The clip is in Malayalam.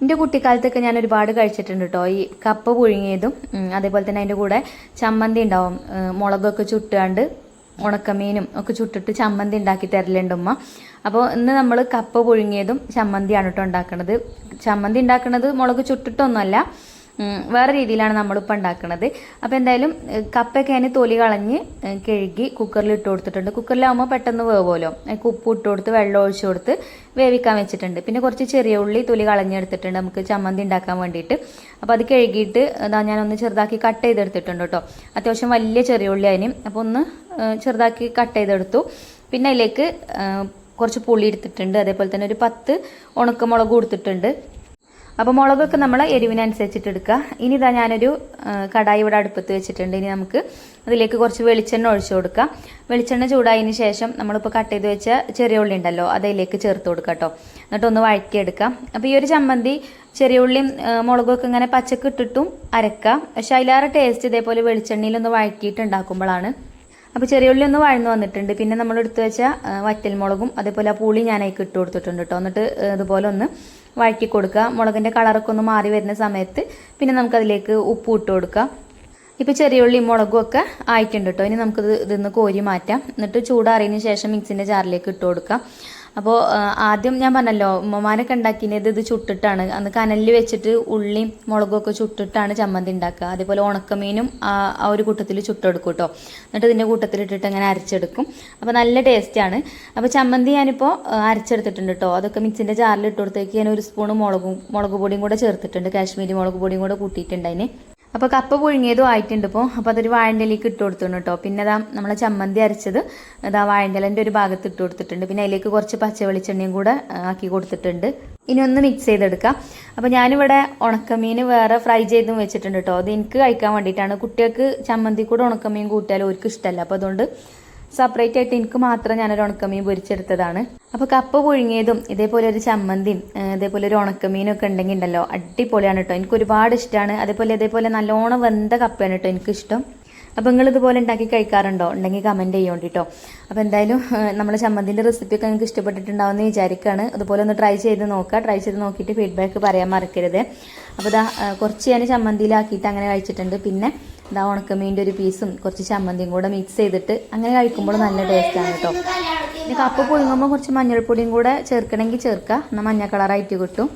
എൻ്റെ കുട്ടിക്കാലത്തൊക്കെ ഞാൻ ഒരുപാട് കഴിച്ചിട്ടുണ്ട് കേട്ടോ. ഈ കപ്പ പുഴുങ്ങിയതും അതേപോലെ തന്നെ അതിൻ്റെ കൂടെ ചമ്മന്തി ഉണ്ടാവും, മുളകൊക്കെ ചുട്ടാണ്ട് ഉണക്കമീനും ഒക്കെ ചുട്ടിട്ട് ചമ്മന്തി ഉണ്ടാക്കി തരലുണ്ട് ഉമ്മ. അപ്പോൾ ഇന്ന് നമ്മൾ കപ്പ പുഴുങ്ങിയതും ചമ്മന്തിയാണ് കേട്ടോ ഉണ്ടാക്കുന്നത്. ചമ്മന്തി ഉണ്ടാക്കുന്നത് മുളക് ചുട്ടിട്ടൊന്നുമല്ല, വേറെ രീതിയിലാണ് നമ്മളിപ്പോൾ ഉണ്ടാക്കുന്നത്. അപ്പോൾ എന്തായാലും കപ്പയൊക്കെ അതിന് തൊലി കളഞ്ഞ് കഴുകി കുക്കറിൽ ഇട്ട് കൊടുത്തിട്ടുണ്ട്. കുക്കറിലാകുമ്പോൾ പെട്ടെന്ന് വേവുമല്ലോ. അതിന് ഉപ്പ് ഇട്ട് കൊടുത്ത് വെള്ളം ഒഴിച്ച് കൊടുത്ത് വേവിക്കാൻ വെച്ചിട്ടുണ്ട്. പിന്നെ കുറച്ച് ചെറിയ ഉള്ളി തൊലി കളഞ്ഞെടുത്തിട്ടുണ്ട് നമുക്ക് ചമ്മന്തി ഉണ്ടാക്കാൻ വേണ്ടിയിട്ട്. അപ്പോൾ അത് കഴുകിയിട്ട് ഞാനൊന്ന് ചെറുതാക്കി കട്ട് ചെയ്തെടുത്തിട്ടുണ്ട് കേട്ടോ. അത്യാവശ്യം വലിയ ചെറിയ ഉള്ളി അതിന്, അപ്പോൾ ഒന്ന് ചെറുതാക്കി കട്ട് ചെയ്തെടുത്തു. പിന്നെ അതിലേക്ക് കുറച്ച് പുളി എടുത്തിട്ടുണ്ട്, അതേപോലെ തന്നെ ഒരു 10 ഉണക്കമുളക് കൊടുത്തിട്ടുണ്ട്. അപ്പോൾ മുളകൊക്കെ നമ്മൾ എരിവിനനുസരിച്ചിട്ട് എടുക്കുക. ഇനി ഇതാ ഞാനൊരു കടായി ഇവിടെ അടുപ്പത്ത് വെച്ചിട്ടുണ്ട്. ഇനി നമുക്ക് അതിലേക്ക് കുറച്ച് വെളിച്ചെണ്ണ ഒഴിച്ചു കൊടുക്കാം. വെളിച്ചെണ്ണ ചൂടായതിന് ശേഷം നമ്മളിപ്പോൾ കട്ട് ചെയ്ത് വെച്ച ചെറിയ ഉള്ളി ഉണ്ടല്ലോ അതിലേക്ക് ചേർത്ത് കൊടുക്കാം കേട്ടോ. എന്നിട്ട് ഒന്ന് വഴറ്റിയെടുക്കാം. അപ്പോൾ ഈ ഒരു ചമ്മന്തി ചെറിയ ഉള്ളിയും മുളകൊക്കെ ഇങ്ങനെ പച്ചക്ക് ഇട്ടിട്ടും അരക്കാം. പക്ഷെ അതിലേറെ ടേസ്റ്റ് ഇതേപോലെ വെളിച്ചെണ്ണയിലൊന്ന് വഴറ്റിയിട്ട് ഉണ്ടാക്കുമ്പോഴാണ്. അപ്പോൾ ചെറിയ ഉള്ളി ഒന്ന് വഴന്നു വന്നിട്ടുണ്ട്. പിന്നെ നമ്മൾ എടുത്തു വെച്ച വറ്റൽമുളകും അതേപോലെ ആ പുളി ഞാൻ അതിലേക്ക് ഇട്ട് കൊടുത്തിട്ടുണ്ട് കേട്ടോ. എന്നിട്ട് ഇതുപോലെ ഒന്ന് വഴറ്റി കൊടുക്കുക. മുളകിൻ്റെ കളറൊക്കെ ഒന്ന് മാറി വരുന്ന സമയത്ത് പിന്നെ നമുക്കതിലേക്ക് ഉപ്പ് ഇട്ട് കൊടുക്കാം. ഇപ്പോൾ ചെറിയ ഉള്ളിയും മുളകും ഒക്കെ ആയിട്ടുണ്ട് കേട്ടോ. ഇനി നമുക്കിത് ഇതിന്ന് കോരി മാറ്റാം. എന്നിട്ട് ചൂടാറിയതിന് ശേഷം മിക്സിൻ്റെ ജാറിലേക്ക് ഇട്ട് കൊടുക്കാം. അപ്പോൾ ആദ്യം ഞാൻ പറഞ്ഞല്ലോ ഉമ്മമാരൊക്കെ ഉണ്ടാക്കിയത് ഇത് ചുട്ടിട്ടാണ്. അന്ന് കനലിൽ വെച്ചിട്ട് ഉള്ളിയും മുളകും ഒക്കെ ചുട്ടിട്ടാണ് ചമ്മന്തി ഉണ്ടാക്കുക. അതേപോലെ ഉണക്കമീനും ആ ഒരു കൂട്ടത്തിൽ ചുട്ടെടുക്കും കേട്ടോ. എന്നിട്ട് ഇതിൻ്റെ കൂട്ടത്തിലിട്ടിട്ട് അങ്ങനെ അരച്ചെടുക്കും. അപ്പോൾ നല്ല ടേസ്റ്റാണ്. അപ്പോൾ ചമ്മന്തി ഞാനിപ്പോൾ അരച്ചെടുത്തിട്ടുണ്ട് കേട്ടോ. അതൊക്കെ മിക്സിൻ്റെ ജാറിൽ ഇട്ട് കൊടുത്തേക്ക് ഞാൻ ഒരു സ്പൂൺ മുളക് പൊടിയും കൂടെ ചേർത്തിട്ടുണ്ട്. കാശ്മീരി മുളക് പൊടിയും കൂടെ കൂട്ടിയിട്ടുണ്ട് അതിന്. അപ്പോൾ കപ്പ പുഴുങ്ങിയതും ആയിട്ടുണ്ട് ഇപ്പോൾ. അപ്പോൾ അതൊരു വാഴൻ്റെലേക്ക് ഇട്ട് കൊടുത്തിട്ടുണ്ട് കേട്ടോ. പിന്നെ അതാ നമ്മളെ ചമ്മന്തി അരച്ചത് അതാ വാഴൻ്റെലൻ്റെ ഒരു ഭാഗത്ത് ഇട്ട് കൊടുത്തിട്ടുണ്ട്. പിന്നെ അതിലേക്ക് കുറച്ച് പച്ച വെളിച്ചെണ്ണയും കൂടെ ആക്കി കൊടുത്തിട്ടുണ്ട്. ഇനി ഒന്ന് മിക്സ് ചെയ്തെടുക്കാം. അപ്പോൾ ഞാനിവിടെ ഉണക്കമീൻ വേറെ ഫ്രൈ ചെയ്തും വെച്ചിട്ടുണ്ട് കേട്ടോ. അത് എനിക്ക് കഴിക്കാൻ വേണ്ടിയിട്ടാണ്. കുട്ടികൾക്ക് ചമ്മന്തി കൂടെ ഉണക്കമീൻ കൂട്ടിയാലും അവർക്ക് ഇഷ്ടമല്ല. അപ്പോൾ അതുകൊണ്ട് സെപ്പറേറ്റ് ആയിട്ട് എനിക്ക് മാത്രം ഞാനൊരു ഉണക്കമീൻ പൊരിച്ചെടുത്തതാണ്. അപ്പോൾ കപ്പ പുഴുങ്ങിയതും ഇതേപോലെ ഒരു ചമ്മന്തിയും ഇതേപോലെ ഒരു ഉണക്കമീനും ഒക്കെ ഉണ്ടെങ്കിൽ ഉണ്ടല്ലോ അടിപൊളിയാണ് കേട്ടോ. എനിക്ക് ഒരുപാട് ഇഷ്ടമാണ്. ഇതേപോലെ നല്ലോണം വെന്ത കപ്പയാണ് കേട്ടോ എനിക്കിഷ്ടം. അപ്പോൾ നിങ്ങൾ ഇതുപോലെ ഉണ്ടാക്കി കഴിക്കാറുണ്ടോ? ഉണ്ടെങ്കിൽ കമൻറ്റ് ചെയ്യോണ്ട് കേട്ടോ. അപ്പോൾ എന്തായാലും നമ്മുടെ ചമ്മന്തിൻ്റെ റെസിപ്പിയൊക്കെ നിങ്ങൾക്ക് ഇഷ്ടപ്പെട്ടിട്ടുണ്ടാവുമെന്ന് വിചാരിക്കുകയാണ്. അതുപോലെ ഒന്ന് ട്രൈ ചെയ്ത് നോക്കുക. ട്രൈ ചെയ്ത് നോക്കിയിട്ട് ഫീഡ്ബാക്ക് പറയാൻ മറക്കരുത്. അപ്പോൾ ഇതാ കുറച്ച് ഞാൻ ചമ്മന്തിയിലാക്കിയിട്ട് അങ്ങനെ കഴിച്ചിട്ടുണ്ട്. പിന്നെ ഇതാ ഉണക്കമീൻ്റെ ഒരു പീസും കുറച്ച് ചമ്മന്തിയും കൂടെ മിക്സ് ചെയ്തിട്ട് അങ്ങനെ കഴിക്കുമ്പോൾ നല്ല ടേസ്റ്റാണ് കേട്ടോ. പിന്നെ കപ്പ പുഴുങ്ങുമ്പോൾ കുറച്ച് മഞ്ഞൾപ്പൊടിയും കൂടെ ചേർക്കണമെങ്കിൽ ചേർക്കുക. എന്നാൽ മഞ്ഞ കളറായിട്ട് കിട്ടും.